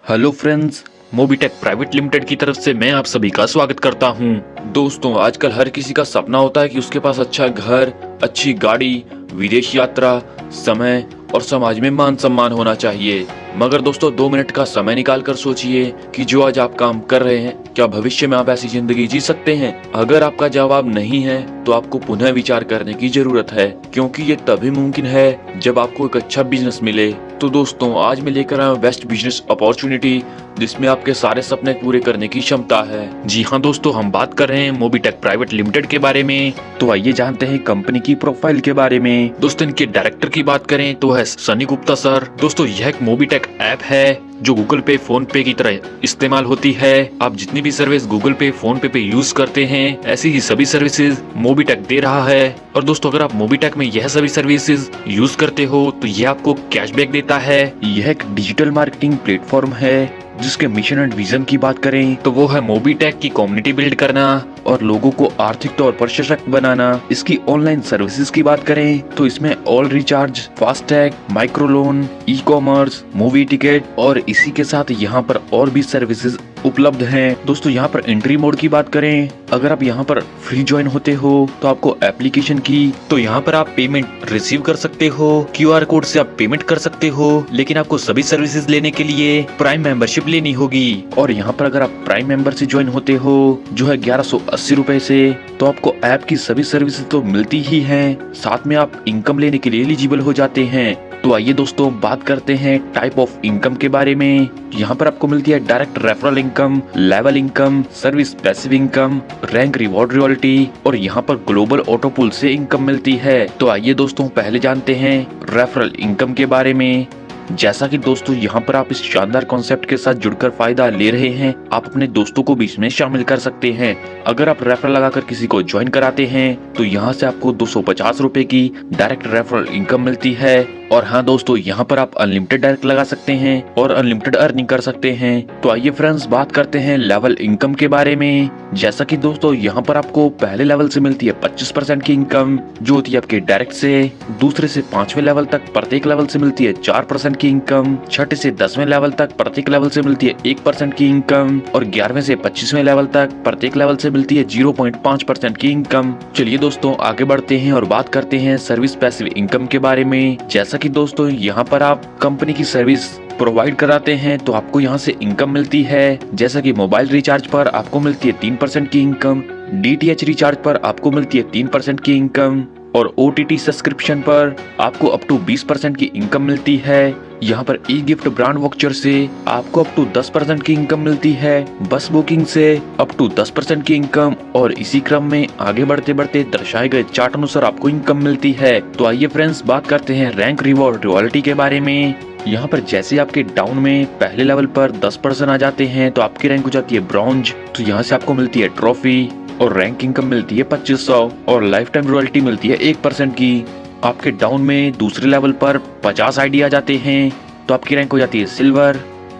Hello friends, Mobitech private limited की तरफ से मैं आप सभी का स्वागत करता हूं। दोस्तों, आजकल हर किसी का सपना होता है कि उसके पास अच्छा घर, अच्छी गाड़ी, विदेश यात्रा, समय और समाज में मान सम्मान होना चाहिए। मगर दोस्तों, 2 मिनट का समय निकाल कर सोचिए कि जो आज आप काम कर रहे हैं, क्या भविष्य में आप ऐसी जिंदगी जी सकते हैं? अगर आपका जवाब नहीं है तो आपको पुनः विचार करने की जरूरत है, क्योंकि ये तभी मुमकिन है जब आपको एक अच्छा बिजनेस मिले। तो दोस्तों, आज मैं लेकर आया हूँ बेस्ट बिजनेस अपॉर्चुनिटी, जिसमें आपके सारे सपने पूरे करने की क्षमता है। जी हाँ दोस्तों, हम बात कर रहे हैं मोबीटेक प्राइवेट लिमिटेड के बारे में। तो आइए जानते हैं कंपनी की प्रोफाइल के बारे में। दोस्तों, इनके डायरेक्टर की बात करें तो है सनी गुप्ता सर। दोस्तों, यह एक मोबीटेक ऐप है जो गूगल पे, फोन पे की तरह इस्तेमाल होती है। आप जितनी भी सर्विस गूगल पे, फोन पे यूज करते हैं, ऐसी ही सभी सर्विसेज मोबीटेक दे रहा है। और दोस्तों, अगर आप मोबीटेक में यह सभी सर्विसेज यूज करते हो तो यह आपको कैशबैक देता है। यह एक डिजिटल मार्केटिंग प्लेटफॉर्म है जिसके मिशन एंड विजन की बात करें तो वो है मोबीटेक की कम्युनिटी बिल्ड करना और लोगों को आर्थिक तौर पर सशक्त बनाना। इसकी ऑनलाइन सर्विसेज की बात करें तो इसमें all recharge, FASTag, micro loan, e commerce, movie ticket और इसी के साथ यहाँ पर और भी सर्विसेज उपलब्ध हैं। दोस्तों, यहाँ पर एंट्री मोड की बात करें, अगर आप यहाँ पर फ्री ज्वाइन होते हो तो आपको एप्लीकेशन की तो यहाँ पर आप पेमेंट रिसीव कर सकते हो। QR कोड से आप पेमेंट कर सकते हो, लेकिन आपको सभी सर्विसेज लेने के लिए प्राइम मेंबरशिप लेनी होगी। और यहाँ पर अगर आप प्राइम मेंबर से ज्वाइन होते हो जो है 1180 रुपए से, तो आपको ऐप की सभी सर्विसेज तो मिलती ही हैं, साथ में आप इनकम लेने के लिए एलिजिबल हो जाते हैं। तो आइए दोस्तों, बात करते हैं टाइप ऑफ इनकम के बारे में। यहाँ पर आपको मिलती है direct referral income, level income, service passive income, rank reward royalty और यहाँ पर ग्लोबल ऑटो पुल से इनकम मिलती है। तो आइए दोस्तों, पहले जानते हैं रेफरल इनकम के बारे में। जैसा कि दोस्तों, यहाँ पर आप इस शानदार कॉन्सेप्ट के साथ जुड़कर फायदा ले रहे हैं, आप अपने दोस्तों को भी इसमें शामिल कर सकते हैं। अगर आप रेफरल लगाकर किसी को ज्वाइन कराते हैं तो यहाँ से आपको 250 रुपए की डायरेक्ट रेफरल इनकम मिलती है। और हाँ दोस्तों, यहाँ पर आप अनलिमिटेड डायरेक्ट लगा सकते हैं और अनलिमिटेड अर्निंग कर सकते हैं। तो आइए फ्रेंड्स, बात करते हैं लेवल इनकम के बारे में। जैसा कि दोस्तों, यहाँ पर आपको पहले लेवल से मिलती है 25% की इनकम, जो होती है आपके डायरेक्ट से। दूसरे से 5वें लेवल तक प्रत्येक लेवल से मिलती है 4% की इनकम। छठे से 10वें लेवल तक प्रत्येक लेवल से मिलती है 1% की इनकम। और 11वें से 25वें लेवल तक प्रत्येक लेवल से मिलती है 0.5% की इनकम। चलिए दोस्तों, आगे बढ़ते हैं और बात करते हैं सर्विस पैसिव इनकम के बारे में। जैसा कि दोस्तों, यहाँ पर आप कंपनी की सर्विस प्रोवाइड कराते हैं तो आपको यहाँ से इनकम मिलती है। जैसा कि मोबाइल रिचार्ज पर आपको मिलती है 3% की इनकम, DTH रिचार्ज पर आपको मिलती है 3% की इनकम और OTT सब्सक्रिप्शन पर आपको अप टू 20% की इनकम मिलती है। यहाँ पर ई गिफ्ट ब्रांड वॉचर से आपको अप टू 10% की इनकम मिलती है। बस बुकिंग से अप टू 10% की इनकम और इसी क्रम में आगे बढ़ते बढ़ते दर्शाए गए चार्ट अनुसार आपको इनकम मिलती है। तो आइए फ्रेंड्स, बात करते हैं रैंक रिवॉर्ड रॉयल्टी के बारे में। यहाँ पर जैसे आपके डाउन में पहले लेवल पर 10% आ जाते हैं तो आपकी रैंक हो जाती है ब्रॉन्ज। तो यहाँ से आपको मिलती है ट्रॉफी और रैंक इनकम मिलती है 2500 और लाइफ टाइम रॉयल्टी मिलती है 1% की। आपके डाउन में दूसरे लेवल पर 50 ID आ जाते हैं तो आपकी रैंक हो जाती है सिल्वर।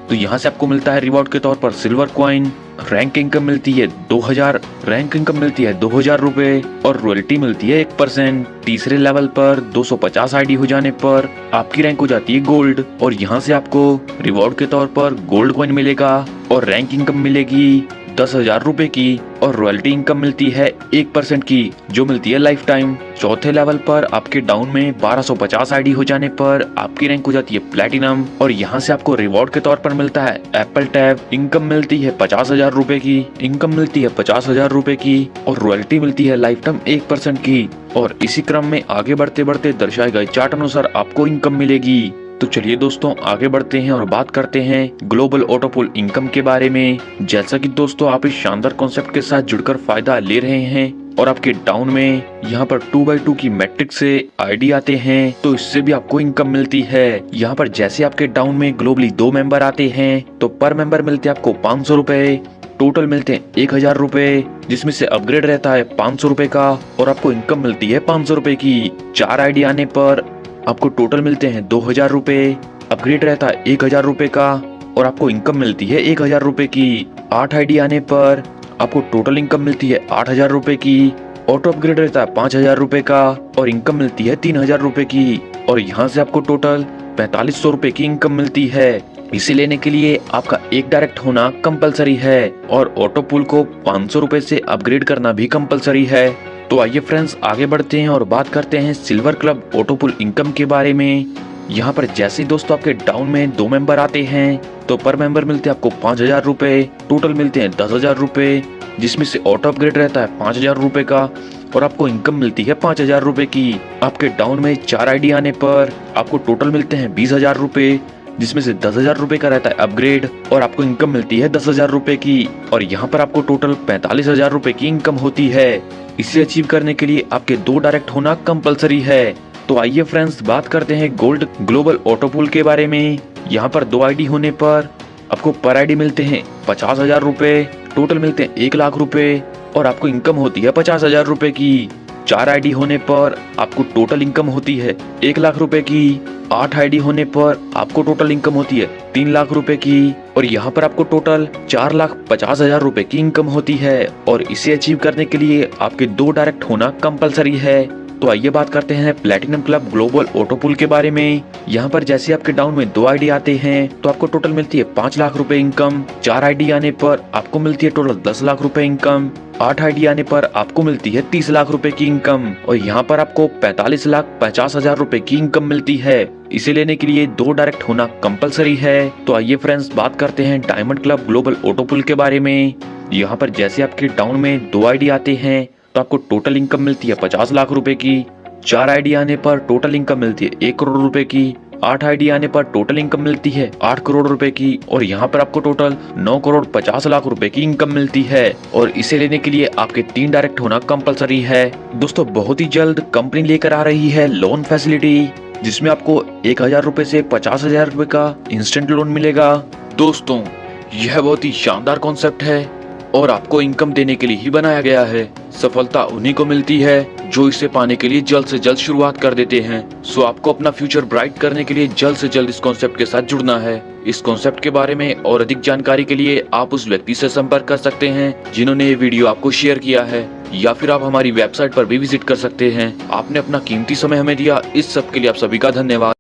तो यहाँ से आपको मिलता है रिवॉर्ड के तौर पर सिल्वर कॉइन। रैंक इनकम मिलती है 2000, रैंक इनकम मिलती है 2000 रुपए और रॉयल्टी मिलती है 1%। तीसरे लेवल पर 250 ID हो जाने पर आपकी रैंक हो जाती है गोल्ड और यहाँ से आपको रिवॉर्ड के तौर पर गोल्ड कॉइन मिलेगा और रैंक इनकम मिलेगी 10,000 रुपए की और रॉयल्टी इनकम मिलती है 1% की, जो मिलती है लाइफ टाइम। चौथे लेवल पर आपके डाउन में 1250 ID हो जाने पर आपकी रैंक हो जाती है प्लेटिनम और यहाँ से आपको रिवॉर्ड के तौर पर मिलता है एप्पल टैब। इनकम मिलती है 50,000 रुपए की, इनकम मिलती है 50,000 रुपए की और रॉयल्टी मिलती है लाइफ टाइम 1% की। और इसी क्रम में आगे बढ़ते बढ़ते दर्शाए गए चार्ट अनुसार आपको इनकम मिलेगी। तो चलिए दोस्तों, आगे बढ़ते हैं और बात करते हैं ग्लोबल ऑटो पुल इनकम के बारे में। जैसा कि दोस्तों, आप इस शानदार कॉन्सेप्ट के साथ जुड़कर फायदा ले रहे हैं और आपके डाउन में यहाँ पर 2x2 की मैट्रिक से ID आते हैं तो इससे भी आपको इनकम मिलती है। यहाँ पर जैसे आपके डाउन में ग्लोबली 2 मेंबर आते हैं तो पर मेंबर मिलते हैं आपको 500 रुपए, टोटल मिलते हैं 1000 रुपए, जिसमें से अपग्रेड रहता है 500 रुपए का और आपको इनकम मिलती है 500 रुपए की। 4 ID आने पर आपको टोटल मिलते हैं 2000 रुपए, अपग्रेड रहता है 1000 रुपए का और आपको इनकम मिलती है 1000 रुपए की। 8 ID आने पर आपको टोटल इनकम मिलती है 8000 रुपए की, ऑटो अपग्रेड रहता है 5000 रुपए का और इनकम मिलती है 3000 रुपए की। और यहाँ से आपको टोटल 4500 रुपए की इनकम मिलती है। इसे लेने के लिए आपका एक डायरेक्ट होना कंपलसरी है और ऑटो पुल को 500 रुपए से अपग्रेड करना भी कंपलसरी है। तो आइए फ्रेंड्स आगे बढ़ते हैं और बात करते हैं सिल्वर क्लब ऑटो पुल इनकम के बारे में। यहाँ पर जैसे ही दोस्तों आपके डाउन में 2 मेंबर आते हैं तो पर मेंबर मिलते हैं आपको 5000 रुपए, टोटल मिलते हैं 10,000 रुपए, जिसमें से ऑटो अपग्रेड रहता है 5000 रुपए का और आपको इनकम मिलती है 5000 रुपए की। आपके डाउन में 4 आईडी आने पर आपको टोटल मिलते हैं 20,000 रुपए, जिसमें से 10,000 रुपए का रहता है अपग्रेड और आपको इनकम मिलती है 10,000 रुपए की और यहाँ पर आपको टोटल 45,000 रुपए की इनकम होती है। इसे अचीव करने के लिए आपके 2 डायरेक्ट होना कंपलसरी है। तो आइए फ्रेंड्स बात करते हैं गोल्ड ग्लोबल ऑटो पुल के बारे में। यहाँ पर 2 आईडी होने पर आपको पर आईडी मिलते हैं 50,000 रुपए, टोटल मिलते हैं 1 लाख रुपए और आपको इनकम होती है 50,000 रुपए की। 4 आईडी होने पर आपको टोटल इनकम होती है 1 लाख रुपए की। 8 आईडी होने पर आपको टोटल इनकम होती है 3 लाख रुपए की और यहाँ पर आपको टोटल 4,50,000 रुपए की इनकम होती है और इसे अचीव करने के लिए आपके 2 डायरेक्ट होना कंपलसरी है। तो आइए बात करते हैं प्लैटिनम क्लब ग्लोबल ऑटो पुल के बारे में। यहाँ पर जैसे आपके डाउन में 2 आईडी आते हैं तो आपको टोटल मिलती है 5 लाख रुपए इनकम। 4 आईडी आने पर आपको मिलती है टोटल 10 लाख रुपए इनकम। 8 आईडी आने पर आपको मिलती है 30 लाख रुपए की इनकम और यहाँ पर आपको 45,50,000 रुपए की इनकम मिलती है। इसे लेने के लिए 2 डायरेक्ट होना कंपलसरी है। तो आइए फ्रेंड्स बात करते हैं डायमंड क्लब ग्लोबल ऑटो पुल के बारे में। यहाँ पर जैसे आपके डाउन में 2 आईडी आते हैं तो आपको टोटल इनकम मिलती है 50 लाख रुपए की। 4 आईडी आने पर टोटल इनकम मिलती है 1 करोड़ रुपए की। 8 आईडी आने पर टोटल इनकम मिलती है 8 करोड़ रुपए की और यहाँ पर आपको टोटल 9 करोड़ 50 लाख रुपए की इनकम मिलती है और इसे लेने के लिए आपके 3 डायरेक्ट होना कंपलसरी है। दोस्तों बहुत ही जल्द कंपनी लेकर आ रही है लोन फैसिलिटी, जिसमें आपको 1,000 रुपए से 50,000 रुपए का इंस्टेंट लोन मिलेगा। दोस्तों यह बहुत ही शानदार कॉन्सेप्ट है और आपको इनकम देने के लिए ही बनाया गया है। सफलता उन्हीं को मिलती है जो इसे पाने के लिए जल्द से जल्द शुरुआत कर देते हैं। सो आपको अपना फ्यूचर ब्राइट करने के लिए जल्द से जल्द इस कॉन्सेप्ट के साथ जुड़ना है। इस कॉन्सेप्ट के बारे में और अधिक जानकारी के लिए आप उस व्यक्ति से संपर्क कर सकते हैं जिन्होंने ये वीडियो आपको शेयर किया है, या फिर आप हमारी वेबसाइट पर भी विजिट कर सकते हैं। आपने अपना कीमती समय हमें दिया, इस सब के लिए आप सभी का धन्यवाद।